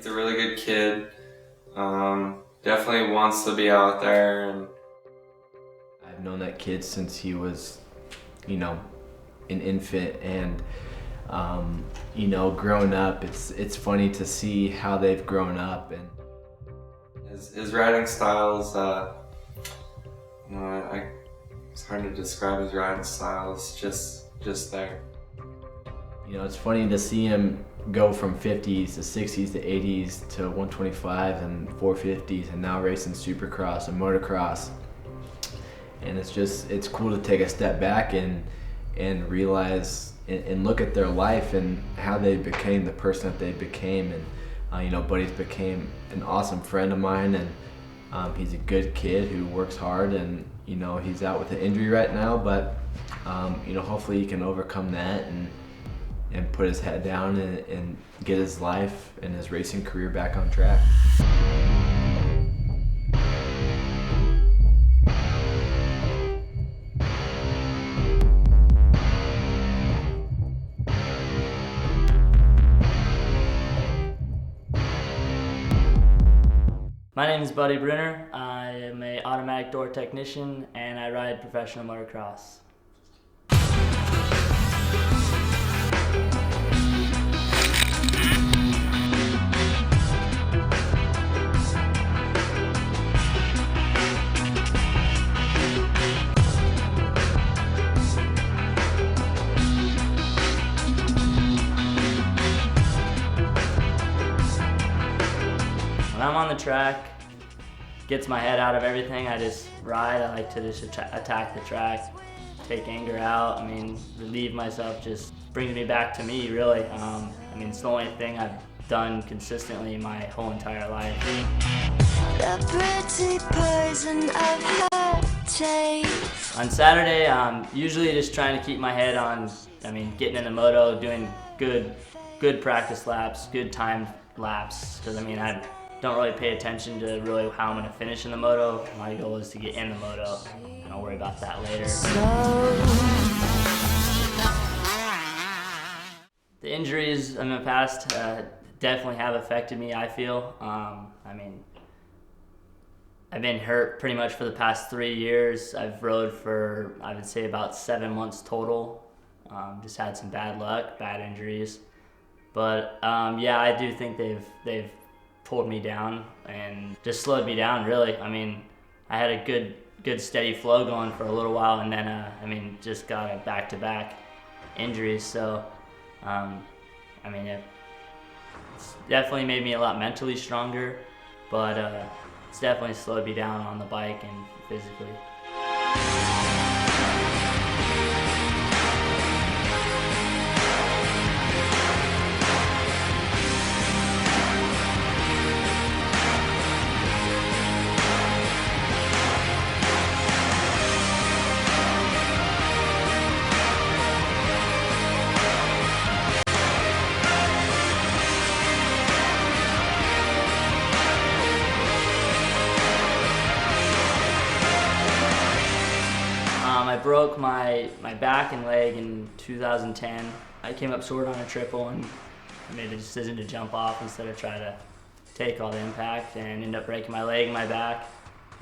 a really good kid. Definitely wants to be out there. And I've known that kid since he was, an infant, and growing up, it's funny to see how they've grown up. And his riding styles, it's hard to describe his riding style. It's just there. It's funny to see him go from 50s to 60s to 80s to 125 and 450s, and now racing Supercross and Motocross. And it's cool to take a step back and realize and look at their life and how they became the person that they became. And Buddy's became an awesome friend of mine, and he's a good kid who works hard, and he's out with an injury right now, but hopefully he can overcome that and put his head down and get his life and his racing career back on track. My name is Buddi Bruner. I am an automatic door technician, and I ride professional motocross. When I'm on the track, gets my head out of everything. I just ride. I like to just attack the track, take anger out. Relieve myself. Just brings me back to me, really. It's the only thing I've done consistently my whole entire life. The pretty poison of her taste. On Saturday, I'm usually just trying to keep my head on, getting in the moto, doing good practice laps, good timed laps, because I don't really pay attention to really how I'm going to finish in the moto. My goal is to get in the moto, and I'll worry about that later. The injuries in the past definitely have affected me, I feel. I've been hurt pretty much for the past 3 years. I've rode for, I would say, about 7 months total. Just had some bad luck, bad injuries. But I do think they've pulled me down and just slowed me down, really. I had a good steady flow going for a little while, and then just got a back-to-back injuries. So it's definitely made me a lot mentally stronger, but it's definitely slowed me down on the bike and physically. I broke my back and leg in 2010. I came up short on a triple and I made the decision to jump off instead of try to take all the impact, and ended up breaking my leg and my back.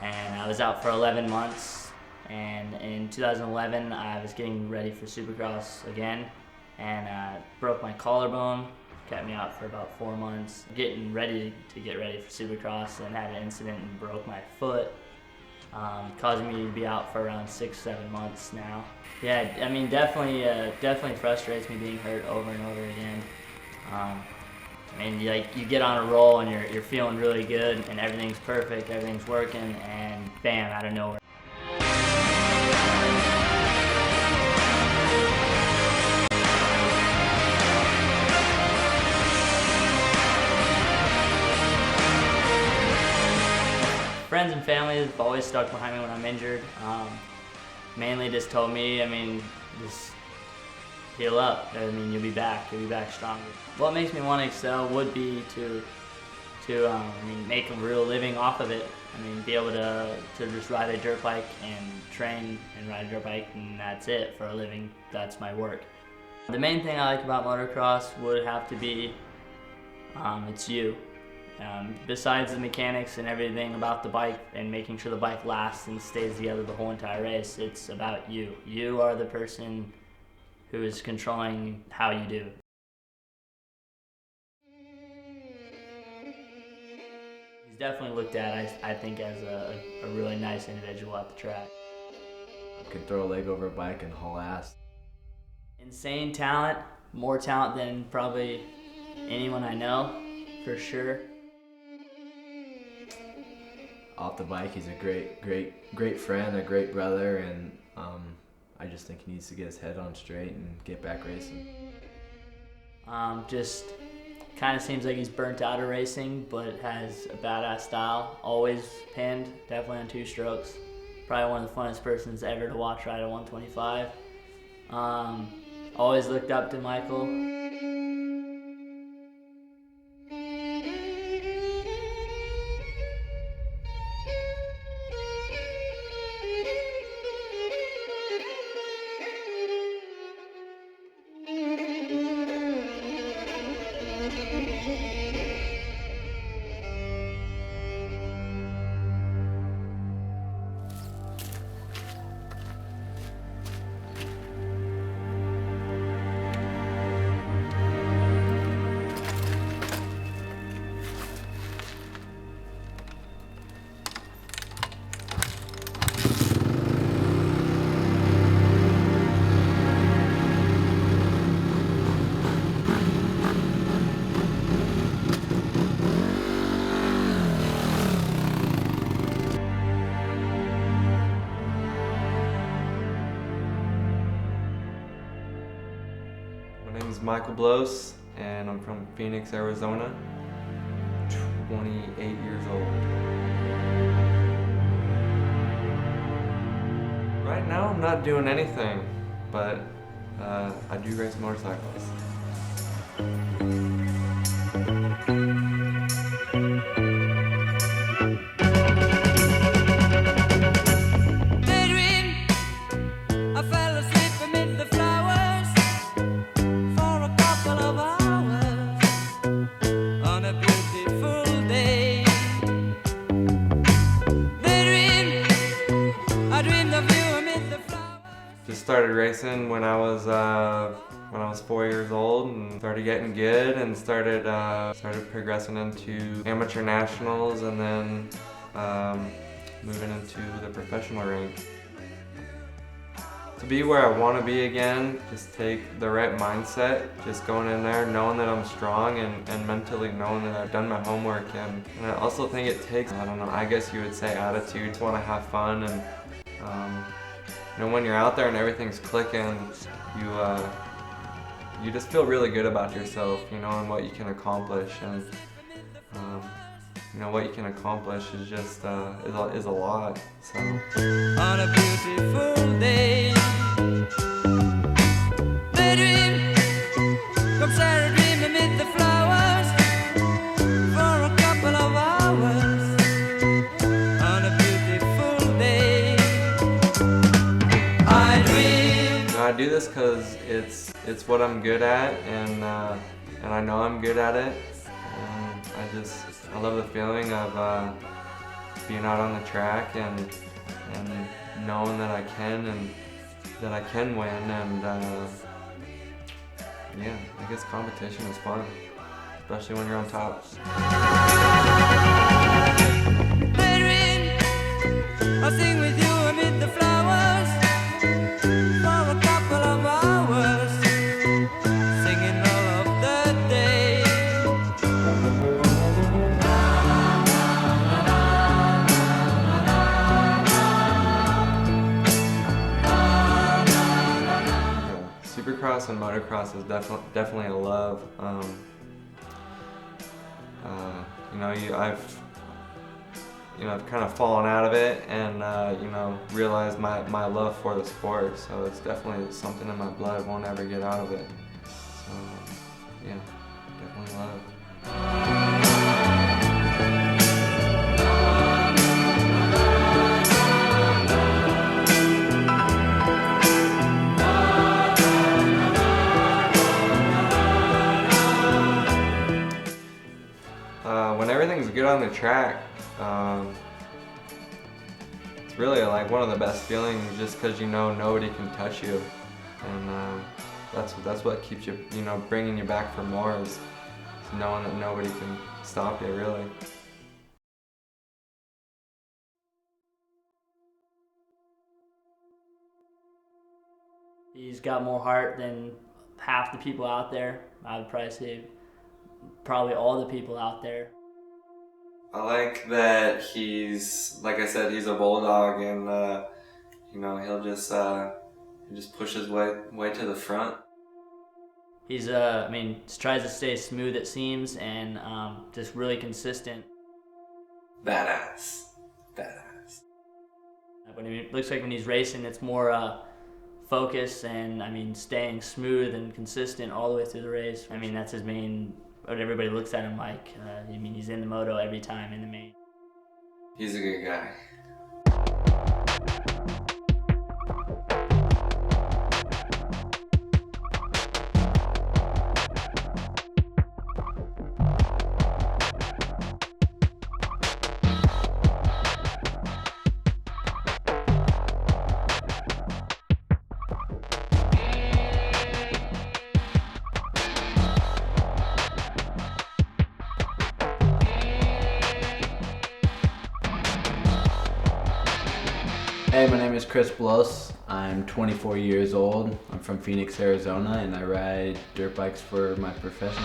And I was out for 11 months. And in 2011, I was getting ready for Supercross again, and broke my collarbone. Kept me out for about 4 months, getting ready to get ready for Supercross, and had an incident and broke my foot. Causing me to be out for around 6-7 months now. Yeah, definitely frustrates me being hurt over and over again. You get on a roll and you're feeling really good and everything's perfect, everything's working, and bam, out of nowhere. Friends and family have always stuck behind me when I'm injured. Mainly just told me, just heal up. You'll be back stronger. What makes me want to excel would be to make a real living off of it. Be able to just ride a dirt bike and train and ride a dirt bike, and that's it for a living. That's my work. The main thing I like about motocross would have to be, it's you. Besides the mechanics and everything about the bike and making sure the bike lasts and stays together the whole entire race, it's about you. You are the person who is controlling how you do. He's definitely looked at, I think, as a really nice individual at the track. Could throw a leg over a bike and haul ass. Insane talent, more talent than probably anyone I know, for sure. Off the bike, he's a great friend, a great brother, and I just think he needs to get his head on straight and get back racing. Just kind of seems like he's burnt out of racing, but has a badass style. Always pinned, definitely on 2 strokes. Probably one of the funnest persons ever to watch ride a 125. Always looked up to Michael. My name is Michael Blose, and I'm from Phoenix, Arizona. 28 years old. Right now I'm not doing anything, but I do race motorcycles. Just started racing when I was 4 years old, and started getting good, and started progressing into amateur nationals, and then moving into the professional range. To be where I want to be again, just take the right mindset, just going in there knowing that I'm strong, and mentally knowing that I've done my homework, and I also think it takes, I don't know, I guess you would say attitude, to want to have fun, and you know, when you're out there and everything's clicking, you just feel really good about yourself, you know, and what you can accomplish, and you know, what you can accomplish is just is a lot. So on a beautiful day, the dream comes out, a dream amid the flowers for a couple of hours. On a beautiful day, I dream. I do this because it's what I'm good at, and I know I'm good at it. And I love the feeling of being out on the track and knowing that I can win, and yeah, I guess competition is fun, especially when you're on top. I'll sing with you amid the flowers for a couple of hours, singing all of the day. Supercross and motocross is definitely a love. I've kind of fallen out of it, and realized my love for the sport. So it's definitely something in my blood. Won't ever get out of it. So yeah, definitely love. When everything on the track, it's really like one of the best feelings, just because you know nobody can touch you, and that's what keeps you, you know, bringing you back for more, is knowing that nobody can stop you, really. He's got more heart than half the people out there. I would probably say probably all the people out there. I like that he's, like I said, he's a bulldog, and you know, he'll just push his way to the front. He's I mean, just tries to stay smooth, it seems, and just really consistent. Badass. But I mean, it looks like when he's racing, it's more focus and, I mean, staying smooth and consistent all the way through the race. I mean, that's his main, what everybody looks at him like. I mean, he's in the moto every time in the main. He's a good guy. Hey, my name is Chris Blose. I'm 24 years old. I'm from Phoenix, Arizona, and I ride dirt bikes for my profession.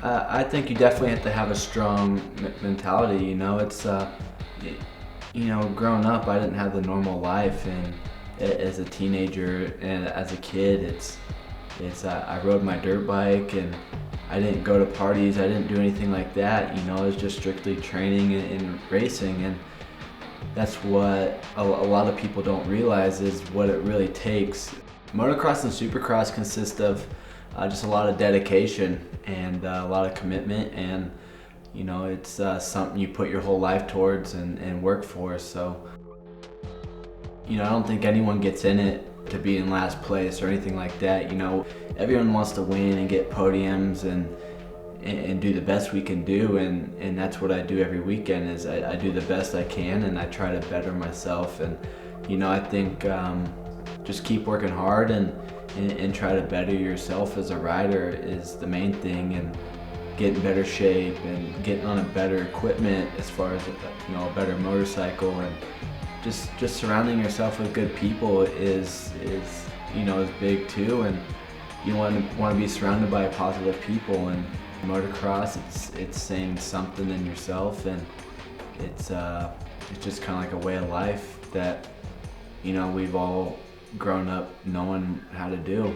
I think you definitely have to have a strong mentality. You know, it's you know, growing up, I didn't have the normal life, and as a teenager and as a kid, I rode my dirt bike, and I didn't go to parties, I didn't do anything like that, you know, it was just strictly training and racing, and that's what a lot of people don't realize is what it really takes. Motocross and Supercross consist of just a lot of dedication and a lot of commitment, and you know, it's something you put your whole life towards and work for, so you know, I don't think anyone gets in it to be in last place or anything like that. You know, everyone wants to win and get podiums and do the best we can do, and that's what I do every weekend. Is I do the best I can, and I try to better myself. And you know, I think just keep working hard and try to better yourself as a rider is the main thing, and get in better shape and getting on a better equipment as far as, you know, a better motorcycle, and just surrounding yourself with good people is you know, is big too. And you want to be surrounded by positive people, and motocross, it's saying something in yourself, and it's just kind of like a way of life that, you know, we've all grown up knowing how to do.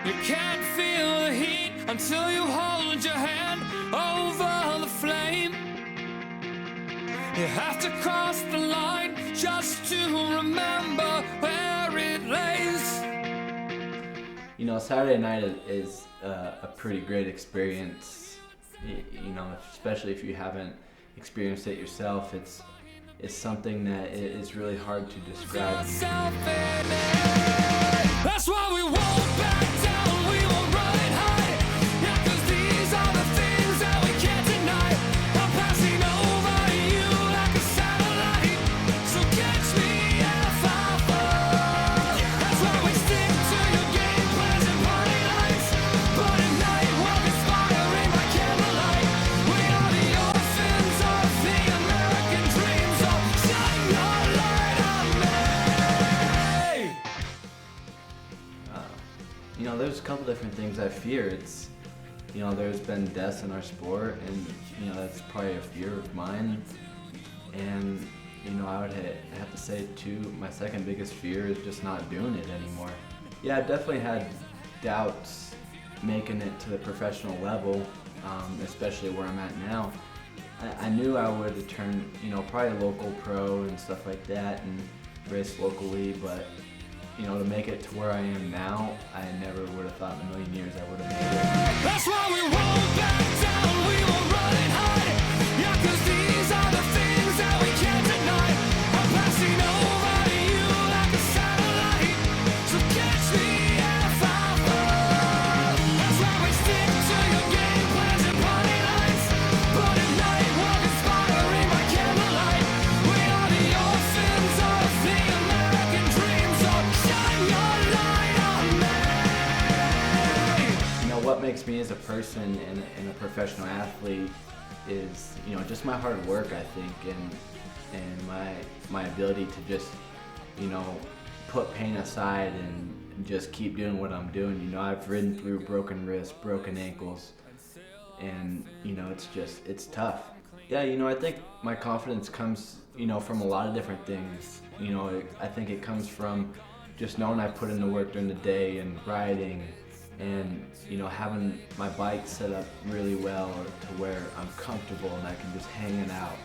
You can't feel the heat until you hold your hand over the flame. You have to cross the line just to remember where it lays. You know, Saturday night is a pretty great experience. You know, especially if you haven't experienced it yourself, it's something that is really hard to describe. That's why we won't back down, we won't run high. Yeah, 'cause these are the things that we can't deny. I'm passing over you like a satellite, so catch me if I fall. That's why we stick to your game plans and party lights. But at night we'll be smothering by candlelight. We are the orphans of the American dream, so shine your light on me. You know, there's a couple different things I fear. It's, you know, there's been deaths in our sport, and you know, that's probably a fear of mine. And you know, I would have to say too, my second biggest fear is just not doing it anymore. Yeah, I've definitely had doubts making it to the professional level, especially where I'm at now. I knew I would turn, you know, probably local pro and stuff like that, and race locally, but you know, to make it to where I am now, I never would have thought in a million years I would have made it. That's why we won't back down, we won't run and hide. Yeah, 'cause these are the things that we can't deny. I'm passing over you like a satellite, so catch me if I fall. as a person and a professional athlete is, you know, just my hard work, I think, and my ability to just, you know, put pain aside and just keep doing what I'm doing. You know, I've ridden through broken wrists, broken ankles, and, you know, it's tough. Yeah, you know, I think my confidence comes, you know, from a lot of different things. You know, I think it comes from just knowing I put in the work during the day and riding, and, you know, having my bike set up really well to where I'm comfortable and I can just hang it out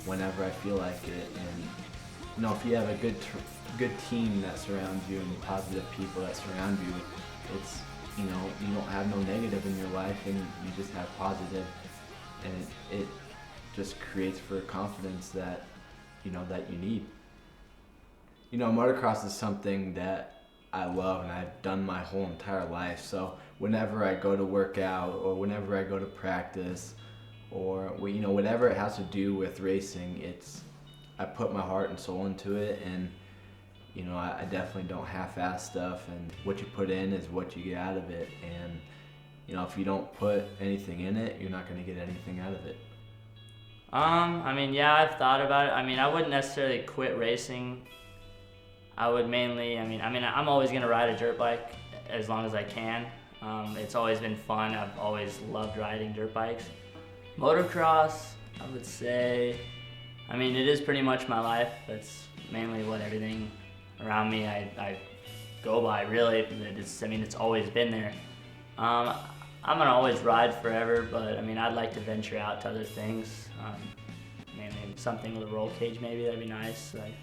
whenever I feel like it. And, you know, if you have a good team that surrounds you and positive people that surround you, it's, you know, you don't have no negative in your life and you just have positive, and it just creates for confidence that, you know, that you need. You know, motocross is something that I love and I've done my whole entire life. So whenever I go to work out or whenever I go to practice or, you know, whatever it has to do with racing, I put my heart and soul into it, and, you know, I definitely don't half-ass stuff, and what you put in is what you get out of it. And, you know, if you don't put anything in it, you're not going to get anything out of it. I mean, yeah, I've thought about it. I mean, I wouldn't necessarily quit racing. I would mainly, I'm always going to ride a dirt bike as long as I can. It's always been fun. I've always loved riding dirt bikes. Motocross, I would say, I mean, it is pretty much my life. That's mainly what everything around me I go by, really. It's always been there. I'm going to always ride forever, but, I mean, I'd like to venture out to other things. Mainly something with a roll cage, maybe. That'd be nice. Like,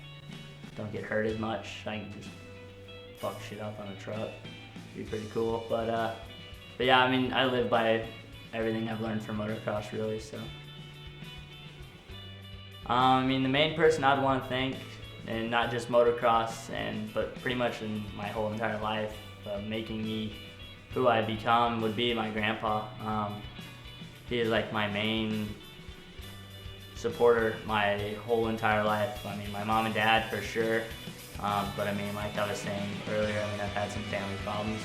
don't get hurt as much. I can just fuck shit up on a truck. Be pretty cool. But yeah, I mean, I live by everything I've learned from motocross, really. So, I mean, the main person I'd want to thank, and not just motocross, but pretty much in my whole entire life, making me who I've become, would be my grandpa. He is like my main supporter my whole entire life. I mean, my mom and dad for sure, but I mean, like I was saying earlier, I mean, I've had some family problems,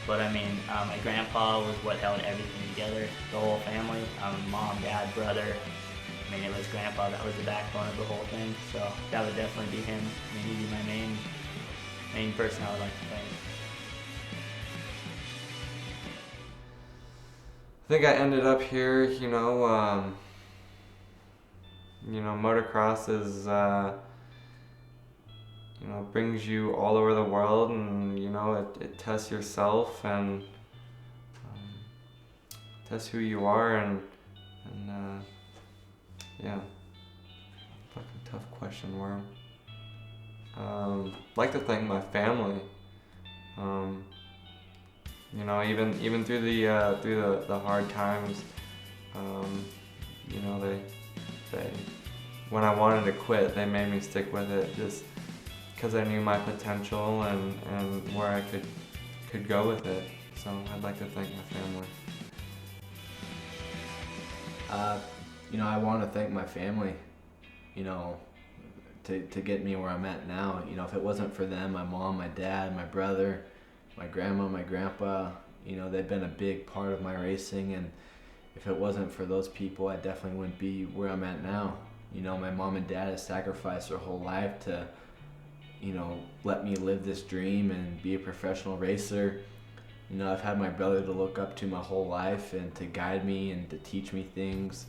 but I mean, my grandpa was what held everything together, the whole family, mom, dad, brother. I mean, it was grandpa that was the backbone of the whole thing, so that would definitely be him. I mean, he'd be my main person I would like to thank. I think I ended up here, you know, motocross is, you know, brings you all over the world, and, you know, it tests yourself and tests who you are, and yeah, fucking tough question, Worm. I'd like to thank my family. You know, even through the hard times, you know, they when I wanted to quit, they made me stick with it just because I knew my potential and where I could go with it. So I'd like to thank my family. You know, I want to thank my family, you know, to get me where I'm at now. You know, if it wasn't for them, my mom, my dad, my brother, my grandma, my grandpa, you know, they've been a big part of my racing, and if it wasn't for those people, I definitely wouldn't be where I'm at now. You know, my mom and dad have sacrificed their whole life to, you know, let me live this dream and be a professional racer. You know, I've had my brother to look up to my whole life and to guide me and to teach me things.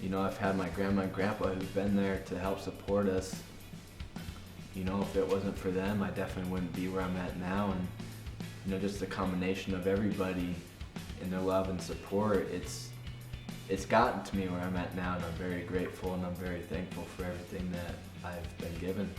You know, I've had my grandma and grandpa who've been there to help support us. You know, if it wasn't for them, I definitely wouldn't be where I'm at now. And, you know, just the combination of everybody and their love and support, it's gotten to me where I'm at now, and I'm very grateful and I'm very thankful for everything that I've been given.